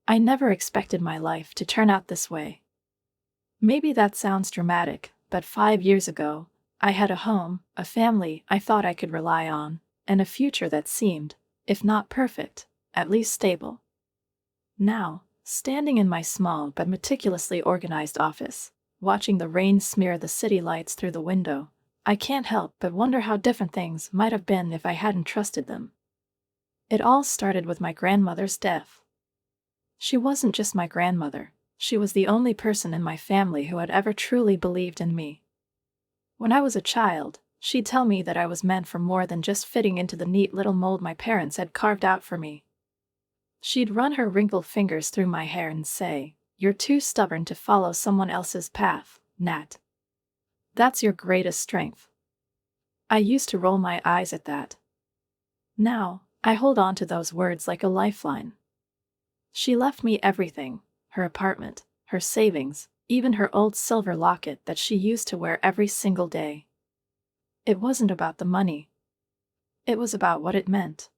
I never expected my life to turn out this way. Maybe that sounds dramatic, but 5 years ago, I had a home, a family I thought I could rely on, and a future that seemed, if not perfect, at least stable. Now, standing in my small but meticulously organized office, watching the rain smear the city lights through the window, I can't help but wonder how different things might have been if I hadn't trusted them. It all started with my grandmother's death. She wasn't just my grandmother, she was the only person in my family who had ever truly believed in me. When I was a child, she'd tell me that I was meant for more than just fitting into the neat little mold my parents had carved out for me. She'd run her wrinkled fingers through my hair and say, "You're too stubborn to follow someone else's path, Nat. That's your greatest strength." I used to roll my eyes at that. Now, I hold on to those words like a lifeline. She left me everything, her apartment, her savings, even her old silver locket that she used to wear every single day. It wasn't about the money. It was about what it meant.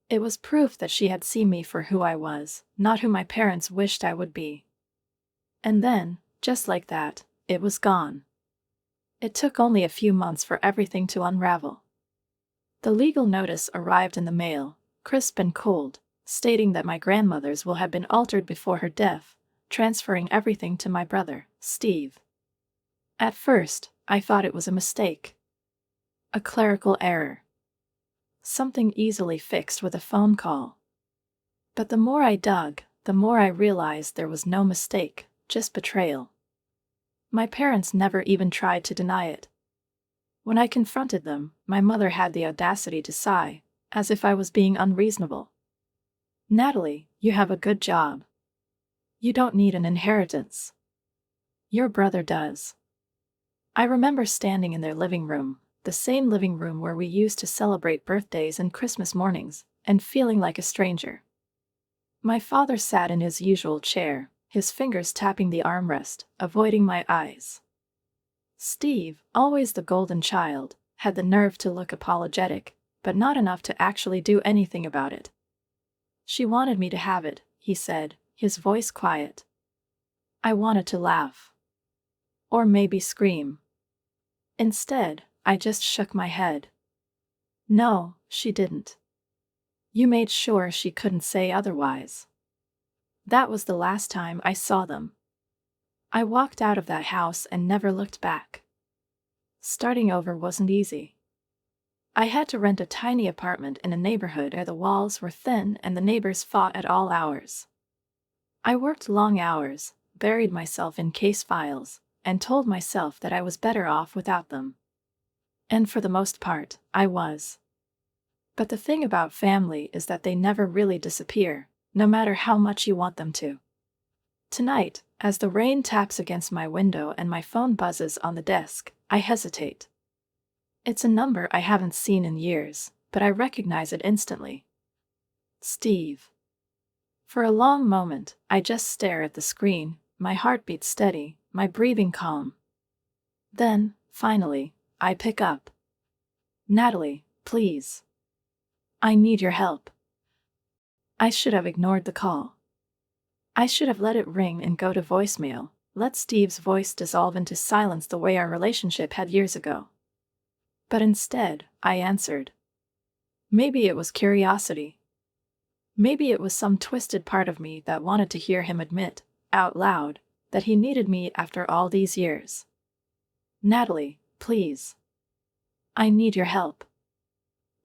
It was proof that she had seen me for who I was, not who my parents wished I would be. And then, just like that, it was gone. It took only a few months for everything to unravel. The legal notice arrived in the mail, crisp and cold, stating that my grandmother's will had been altered before her death, transferring everything to my brother, Steve. At first, I thought it was a mistake. A clerical error. Something easily fixed with a phone call. But the more I dug, the more I realized there was no mistake, just betrayal. My parents never even tried to deny it. When I confronted them, my mother had the audacity to sigh, as if I was being unreasonable. "Natalie, you have a good job. You don't need an inheritance. Your brother does." I remember standing in their living room, the same living room where we used to celebrate birthdays and Christmas mornings, and feeling like a stranger. My father sat in his usual chair, his fingers tapping the armrest, avoiding my eyes. Steve, always the golden child, had the nerve to look apologetic, but not enough to actually do anything about it. "She wanted me to have it," he said, his voice quiet. I wanted to laugh. Or maybe scream. Instead, I just shook my head. "No, she didn't. You made sure she couldn't say otherwise." That was the last time I saw them. I walked out of that house and never looked back. Starting over wasn't easy. I had to rent a tiny apartment in a neighborhood where the walls were thin and the neighbors fought at all hours. I worked long hours, buried myself in case files, and told myself that I was better off without them. And for the most part, I was. But the thing about family is that they never really disappear, no matter how much you want them to. Tonight, as the rain taps against my window and my phone buzzes on the desk, I hesitate. It's a number I haven't seen in years, but I recognize it instantly. Steve. For a long moment, I just stare at the screen, my heartbeat steady, my breathing calm. Then, finally, I pick up. "Natalie, please. I need your help." I should have ignored the call. I should have let it ring and go to voicemail, let Steve's voice dissolve into silence the way our relationship had years ago. But instead, I answered. Maybe it was curiosity. Maybe it was some twisted part of me that wanted to hear him admit, out loud, that he needed me after all these years. "Natalie, please. I need your help."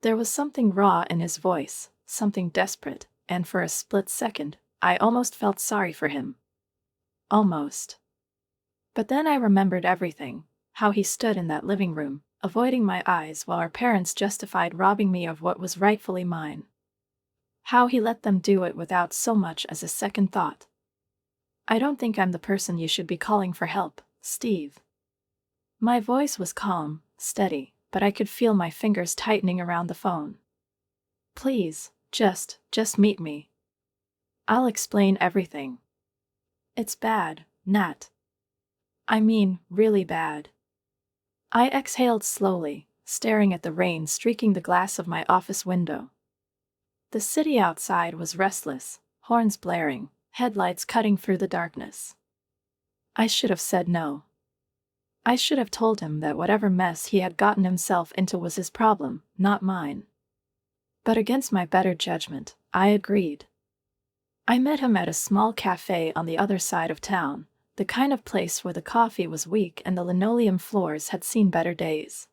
There was something raw in his voice, something desperate, and for a split second, I almost felt sorry for him. Almost. But then I remembered everything, how he stood in that living room, avoiding my eyes while our parents justified robbing me of what was rightfully mine. How he let them do it without so much as a second thought. "I don't think I'm the person you should be calling for help, Steve." My voice was calm, steady, but I could feel my fingers tightening around the phone. "Please, just meet me. I'll explain everything. It's bad, Nat. I mean, really bad." I exhaled slowly, staring at the rain streaking the glass of my office window. The city outside was restless, horns blaring, headlights cutting through the darkness. I should have said no. I should have told him that whatever mess he had gotten himself into was his problem, not mine. But against my better judgment, I agreed. I met him at a small cafe on the other side of town, the kind of place where the coffee was weak and the linoleum floors had seen better days.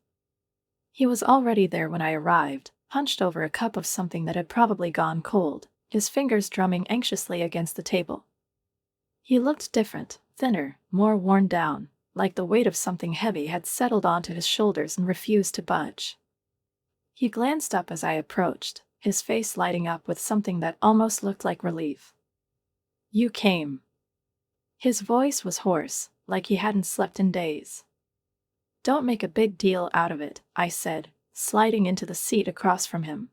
He was already there when I arrived, hunched over a cup of something that had probably gone cold, his fingers drumming anxiously against the table. He looked different, thinner, more worn down, like the weight of something heavy had settled onto his shoulders and refused to budge. He glanced up as I approached, his face lighting up with something that almost looked like relief. "You came." His voice was hoarse, like he hadn't slept in days. "Don't make a big deal out of it," I said, sliding into the seat across from him.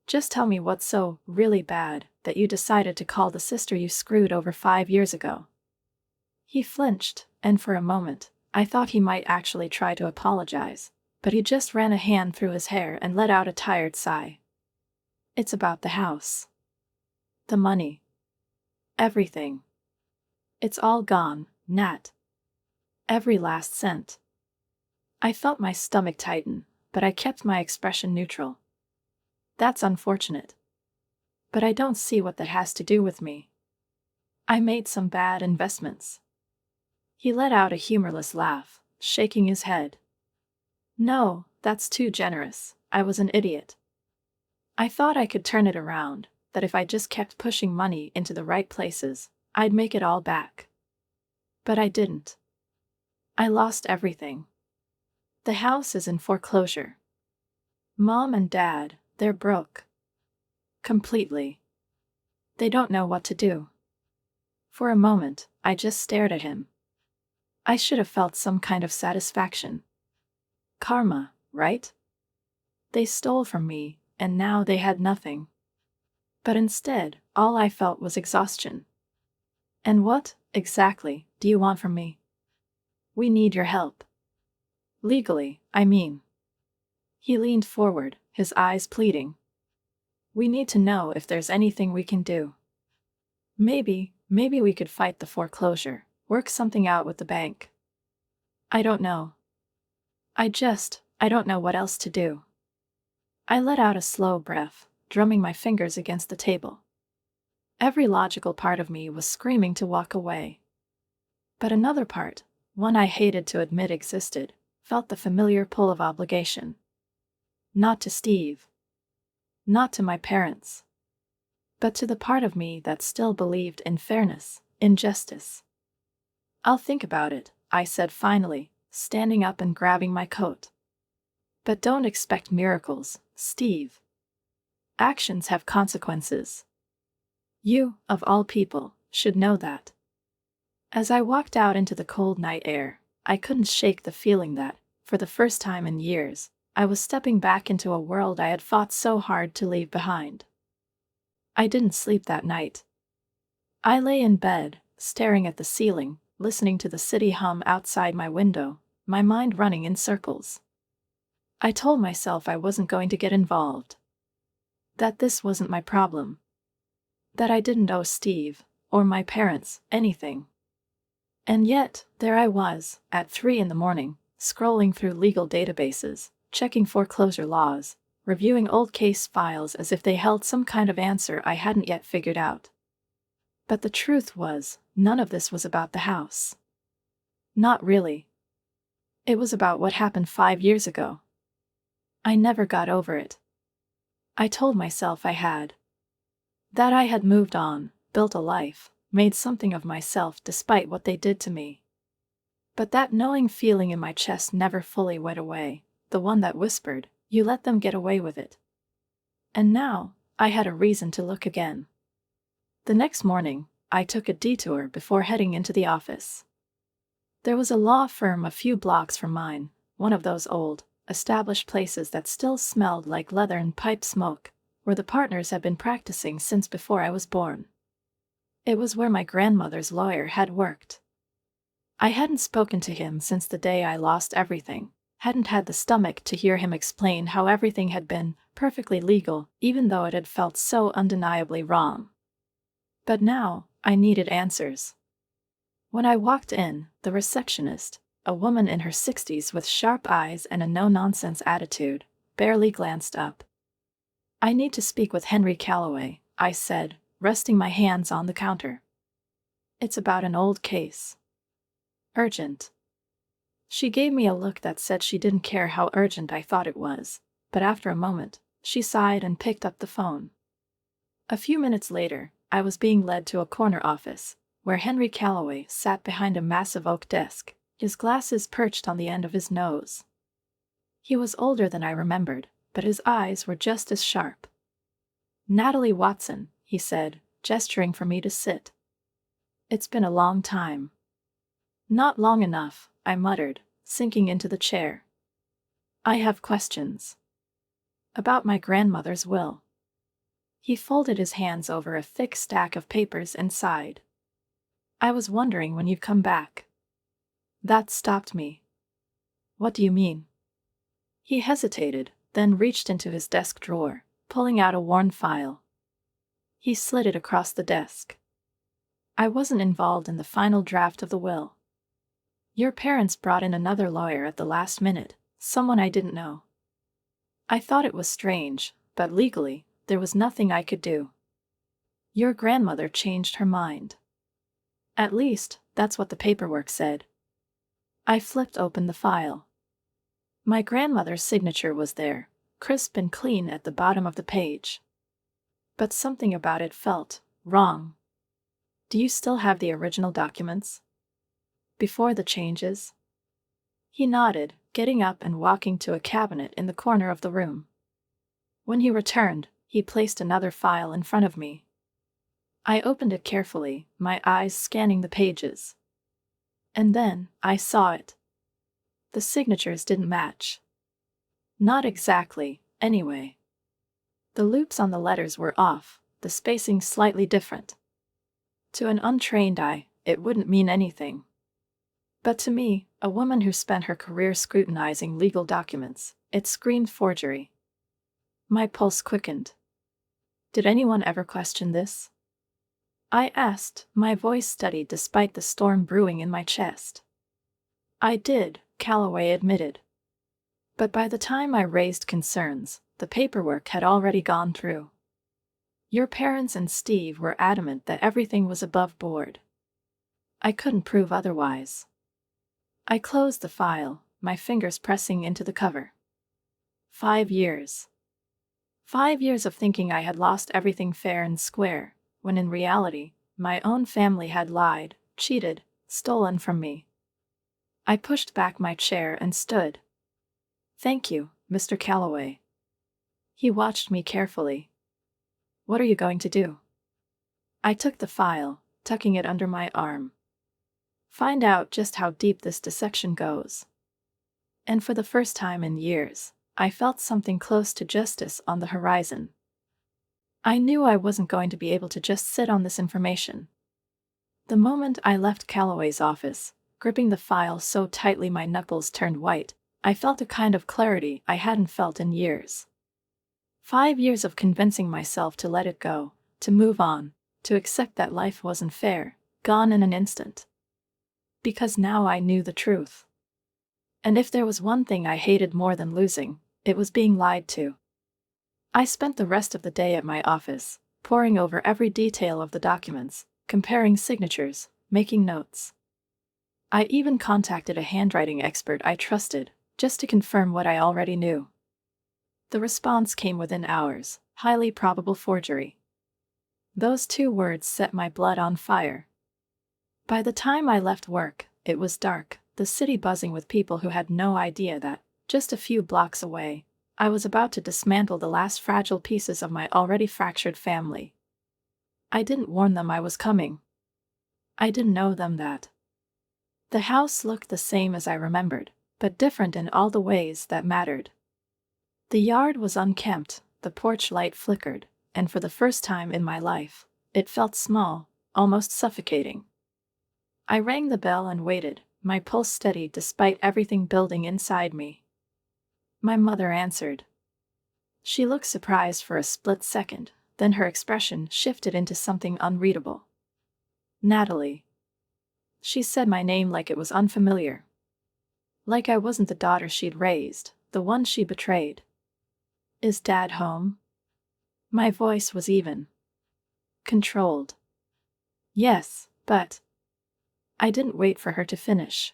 "Just tell me what's so really bad that you decided to call the sister you screwed over 5 years ago." He flinched, and for a moment, I thought he might actually try to apologize, but he just ran a hand through his hair and let out a tired sigh. "It's about the house. The money. Everything. It's all gone, Nat. Every last cent." I felt my stomach tighten, but I kept my expression neutral. "That's unfortunate. But I don't see what that has to do with me. I made some bad investments." He let out a humorless laugh, shaking his head. "No, that's too generous. I was an idiot. I thought I could turn it around, that if I just kept pushing money into the right places, I'd make it all back. But I didn't. I lost everything. The house is in foreclosure. Mom and Dad, they're broke. Completely. They don't know what to do." For a moment, I just stared at him. I should have felt some kind of satisfaction. Karma, right? They stole from me, and now they had nothing. But instead, all I felt was exhaustion. "And what, exactly, do you want from me?" "We need your help. Legally, I mean." He leaned forward, his eyes pleading. "We need to know if there's anything we can do. Maybe we could fight the foreclosure, work something out with the bank. I don't know. I don't know what else to do." I let out a slow breath, drumming my fingers against the table. Every logical part of me was screaming to walk away. But another part, one I hated to admit existed, felt the familiar pull of obligation. Not to Steve. Not to my parents. But to the part of me that still believed in fairness, in justice. "I'll think about it," I said finally, standing up and grabbing my coat. "But don't expect miracles, Steve. Actions have consequences. You, of all people, should know that." As I walked out into the cold night air, I couldn't shake the feeling that, for the first time in years, I was stepping back into a world I had fought so hard to leave behind. I didn't sleep that night. I lay in bed, staring at the ceiling, listening to the city hum outside my window, my mind running in circles. I told myself I wasn't going to get involved. That this wasn't my problem. That I didn't owe Steve, or my parents, anything. And yet, there I was, at 3 a.m, scrolling through legal databases, checking foreclosure laws, reviewing old case files as if they held some kind of answer I hadn't yet figured out. But the truth was, none of this was about the house. Not really. It was about what happened 5 years ago. I never got over it. I told myself I had. That I had moved on, built a life, made something of myself despite what they did to me. But that knowing feeling in my chest never fully went away, the one that whispered, "You let them get away with it." And now, I had a reason to look again. The next morning, I took a detour before heading into the office. There was a law firm a few blocks from mine, one of those old, established places that still smelled like leather and pipe smoke, where the partners had been practicing since before I was born. It was where my grandmother's lawyer had worked. I hadn't spoken to him since the day I lost everything, hadn't had the stomach to hear him explain how everything had been perfectly legal, even though it had felt so undeniably wrong. But now, I needed answers. When I walked in, the receptionist, a woman in her 60s with sharp eyes and a no-nonsense attitude, barely glanced up. "I need to speak with Henry Calloway," I said, resting my hands on the counter. "It's about an old case." "Urgent." She gave me a look that said she didn't care how urgent I thought it was, but after a moment, she sighed and picked up the phone. A few minutes later, I was being led to a corner office, where Henry Calloway sat behind a massive oak desk, his glasses perched on the end of his nose. He was older than I remembered, but his eyes were just as sharp. "Natalie Watson," he said, gesturing for me to sit. "It's been a long time." "Not long enough," I muttered, sinking into the chair. "I have questions. About my grandmother's will." He folded his hands over a thick stack of papers and sighed. "I was wondering when you'd come back." That stopped me. "What do you mean?" He hesitated, then reached into his desk drawer, pulling out a worn file. He slid it across the desk. "I wasn't involved in the final draft of the will. Your parents brought in another lawyer at the last minute, someone I didn't know. I thought it was strange, but legally, there was nothing I could do. Your grandmother changed her mind. At least, that's what the paperwork said." I flipped open the file. My grandmother's signature was there, crisp and clean at the bottom of the page. But something about it felt wrong. "Do you still have the original documents? Before the changes?" He nodded, getting up and walking to a cabinet in the corner of the room. When he returned, he placed another file in front of me. I opened it carefully, my eyes scanning the pages. And then, I saw it. The signatures didn't match. Not exactly, anyway. The loops on the letters were off, the spacing slightly different. To an untrained eye, it wouldn't mean anything. But to me, a woman who spent her career scrutinizing legal documents, it screamed forgery. My pulse quickened. "Did anyone ever question this?" I asked, my voice steady despite the storm brewing in my chest. "I did," Calloway admitted. "But by the time I raised concerns, the paperwork had already gone through. Your parents and Steve were adamant that everything was above board. I couldn't prove otherwise." I closed the file, my fingers pressing into the cover. 5 years. 5 years of thinking I had lost everything fair and square, when in reality, my own family had lied, cheated, stolen from me. I pushed back my chair and stood. "Thank you, Mr. Calloway." He watched me carefully. "What are you going to do?" I took the file, tucking it under my arm. "Find out just how deep this dissection goes." And for the first time in years, I felt something close to justice on the horizon. I knew I wasn't going to be able to just sit on this information. The moment I left Calloway's office, gripping the file so tightly my knuckles turned white, I felt a kind of clarity I hadn't felt in years. 5 years of convincing myself to let it go, to move on, to accept that life wasn't fair, gone in an instant. Because now I knew the truth. And if there was one thing I hated more than losing, it was being lied to. I spent the rest of the day at my office, poring over every detail of the documents, comparing signatures, making notes. I even contacted a handwriting expert I trusted, just to confirm what I already knew. The response came within hours: highly probable forgery. Those 2 words set my blood on fire. By the time I left work, it was dark, the city buzzing with people who had no idea that, just a few blocks away, I was about to dismantle the last fragile pieces of my already fractured family. I didn't warn them I was coming. I didn't know them that. The house looked the same as I remembered, but different in all the ways that mattered. The yard was unkempt, the porch light flickered, and for the first time in my life, it felt small, almost suffocating. I rang the bell and waited, my pulse steady despite everything building inside me. My mother answered. She looked surprised for a split second, then her expression shifted into something unreadable. Natalie. She said my name like it was unfamiliar. Like I wasn't the daughter she'd raised, the one she betrayed. Is Dad home? My voice was even. Controlled. Yes, but. I didn't wait for her to finish.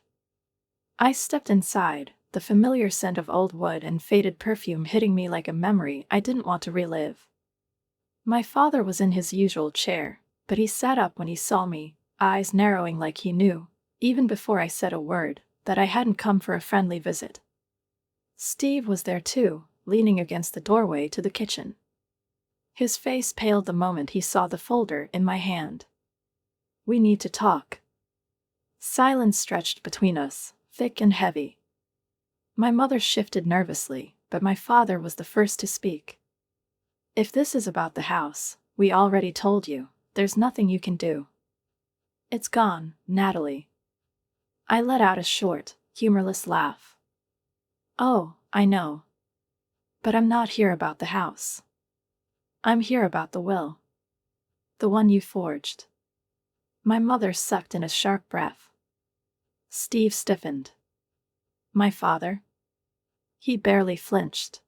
I stepped inside, the familiar scent of old wood and faded perfume hitting me like a memory I didn't want to relive. My father was in his usual chair, but he sat up when he saw me, eyes narrowing like he knew, even before I said a word, that I hadn't come for a friendly visit. Steve was there too, leaning against the doorway to the kitchen. His face paled the moment he saw the folder in my hand. We need to talk. Silence stretched between us, thick and heavy. My mother shifted nervously, but my father was the first to speak. If this is about the house, we already told you, there's nothing you can do. It's gone, Natalie. I let out a short, humorless laugh. Oh, I know. But I'm not here about the house. I'm here about the will. The one you forged. My mother sucked in a sharp breath. Steve stiffened. My father? He barely flinched.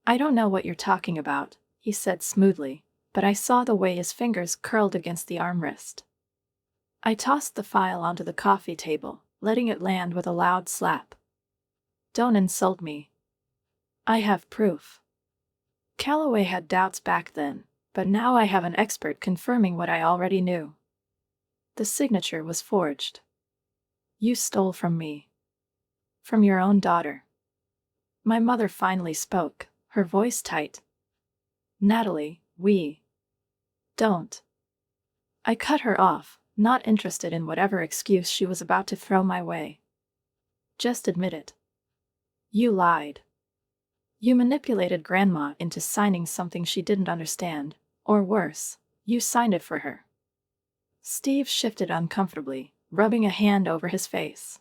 I don't know what you're talking about, he said smoothly, but I saw the way his fingers curled against the armrest. I tossed the file onto the coffee table, letting it land with a loud slap. Don't insult me. I have proof. Calloway had doubts back then, but now I have an expert confirming what I already knew. The signature was forged. You stole from me. From your own daughter. My mother finally spoke, her voice tight. Natalie, we don't. I cut her off, not interested in whatever excuse she was about to throw my way. Just admit it. You lied. You manipulated Grandma into signing something she didn't understand, or worse, you signed it for her. Steve shifted uncomfortably, rubbing a hand over his face.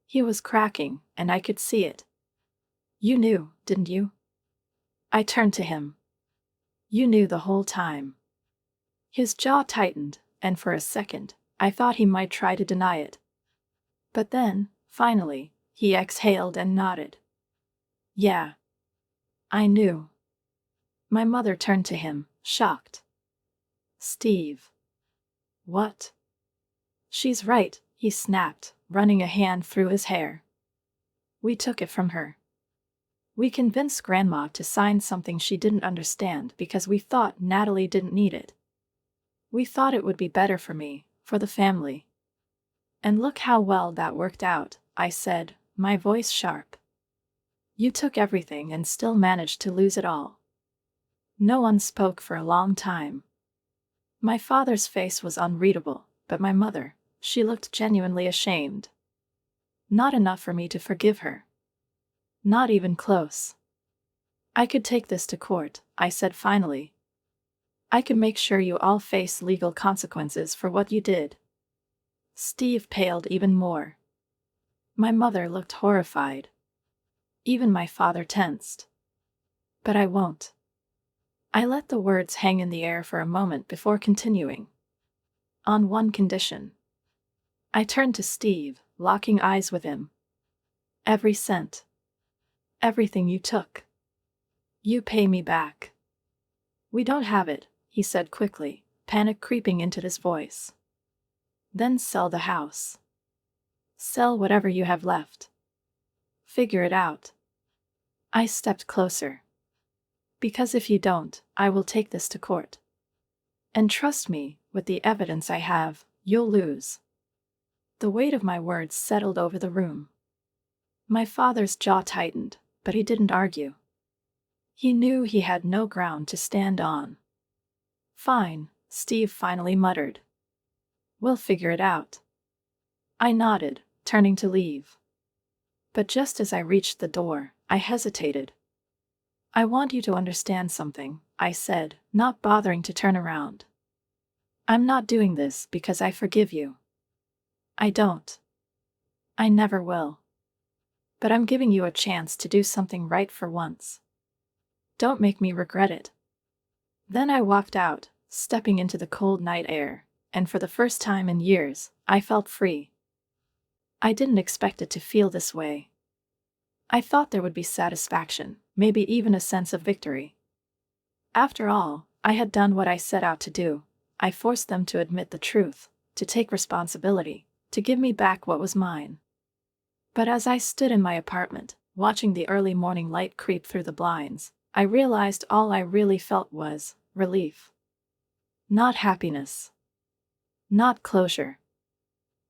He was cracking, and I could see it. You knew, didn't you? I turned to him. You knew the whole time. His jaw tightened, and for a second, I thought he might try to deny it. But then, finally, he exhaled and nodded. Yeah. I knew. My mother turned to him, shocked. Steve. What? She's right, he snapped, running a hand through his hair. We took it from her. We convinced Grandma to sign something she didn't understand because we thought Natalie didn't need it. We thought it would be better for me, for the family. And look how well that worked out, I said, my voice sharp. You took everything and still managed to lose it all. No one spoke for a long time. My father's face was unreadable, but my mother, she looked genuinely ashamed. Not enough for me to forgive her. Not even close. I could take this to court, I said finally. I could make sure you all face legal consequences for what you did. Steve paled even more. My mother looked horrified. Even my father tensed. But I won't. I let the words hang in the air for a moment before continuing. On one condition. I turned to Steve, locking eyes with him. Every cent. Everything you took. You pay me back. We don't have it, he said quickly, panic creeping into his voice. Then sell the house. Sell whatever you have left. Figure it out. I stepped closer. Because if you don't, I will take this to court. And trust me, with the evidence I have, you'll lose. The weight of my words settled over the room. My father's jaw tightened, but he didn't argue. He knew he had no ground to stand on. Fine, Steve finally muttered. We'll figure it out. I nodded, turning to leave. But just as I reached the door, I hesitated. I want you to understand something, I said, not bothering to turn around. I'm not doing this because I forgive you. I don't. I never will. But I'm giving you a chance to do something right for once. Don't make me regret it. Then I walked out, stepping into the cold night air, and for the first time in years, I felt free. I didn't expect it to feel this way. I thought there would be satisfaction, maybe even a sense of victory. After all, I had done what I set out to do. I forced them to admit the truth, to take responsibility, to give me back what was mine. But as I stood in my apartment, watching the early morning light creep through the blinds, I realized all I really felt was relief. Not happiness. Not closure.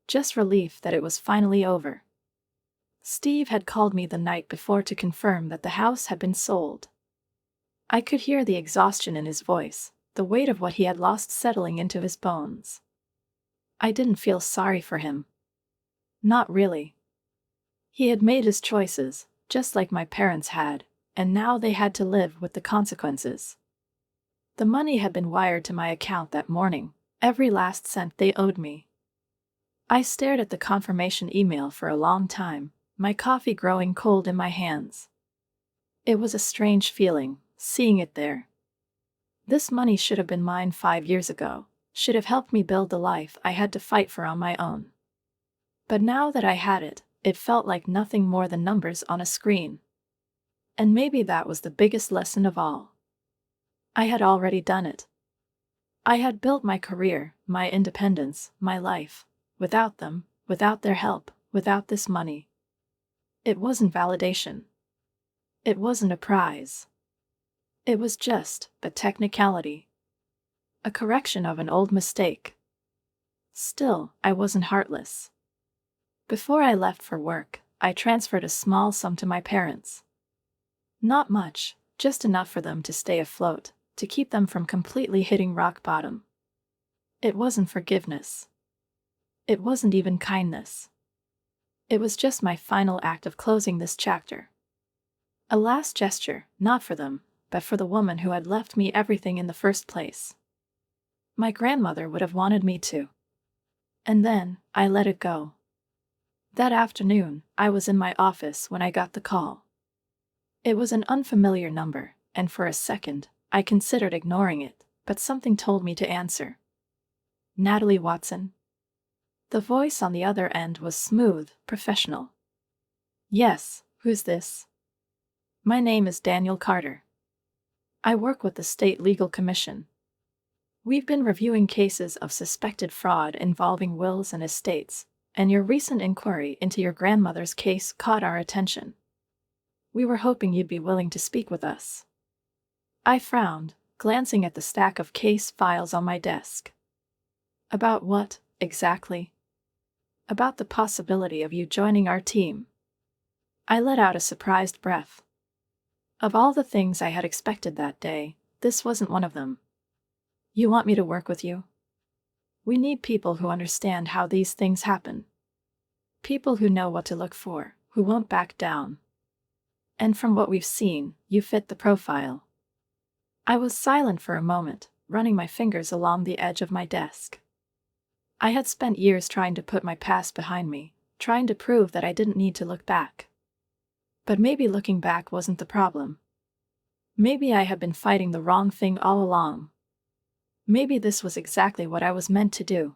Just relief that it was finally over. Steve had called me the night before to confirm that the house had been sold. I could hear the exhaustion in his voice, the weight of what he had lost settling into his bones. I didn't feel sorry for him. Not really. He had made his choices, just like my parents had, and now they had to live with the consequences. The money had been wired to my account that morning, every last cent they owed me. I stared at the confirmation email for a long time, my coffee growing cold in my hands. It was a strange feeling, seeing it there. This money should have been mine 5 years ago, should have helped me build the life I had to fight for on my own. But now that I had it, it felt like nothing more than numbers on a screen. And maybe that was the biggest lesson of all. I had already done it. I had built my career, my independence, my life, without them, without their help, without this money. It wasn't validation. It wasn't a prize. It was just a technicality. A correction of an old mistake. Still, I wasn't heartless. Before I left for work, I transferred a small sum to my parents. Not much, just enough for them to stay afloat, to keep them from completely hitting rock bottom. It wasn't forgiveness. It wasn't even kindness. It was just my final act of closing this chapter. A last gesture, not for them, but for the woman who had left me everything in the first place. My grandmother would have wanted me to. And then, I let it go. That afternoon, I was in my office when I got the call. It was an unfamiliar number, and for a second, I considered ignoring it, but something told me to answer. Natalie Watson? The voice on the other end was smooth, professional. Yes, who's this? My name is Daniel Carter. I work with the State Legal Commission. We've been reviewing cases of suspected fraud involving wills and estates, and your recent inquiry into your grandmother's case caught our attention. We were hoping you'd be willing to speak with us. I frowned, glancing at the stack of case files on my desk. About what, exactly? About the possibility of you joining our team. I let out a surprised breath. Of all the things I had expected that day, this wasn't one of them. You want me to work with you? We need people who understand how these things happen. People who know what to look for, who won't back down. And from what we've seen, you fit the profile. I was silent for a moment, running my fingers along the edge of my desk. I had spent years trying to put my past behind me, trying to prove that I didn't need to look back. But maybe looking back wasn't the problem. Maybe I had been fighting the wrong thing all along. Maybe this was exactly what I was meant to do.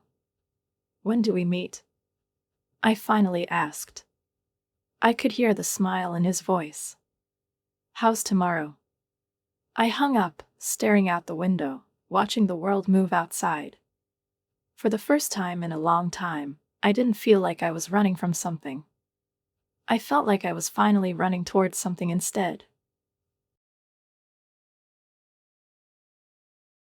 When do we meet? I finally asked. I could hear the smile in his voice. How's tomorrow? I hung up, staring out the window, watching the world move outside. For the first time in a long time, I didn't feel like I was running from something. I felt like I was finally running towards something instead.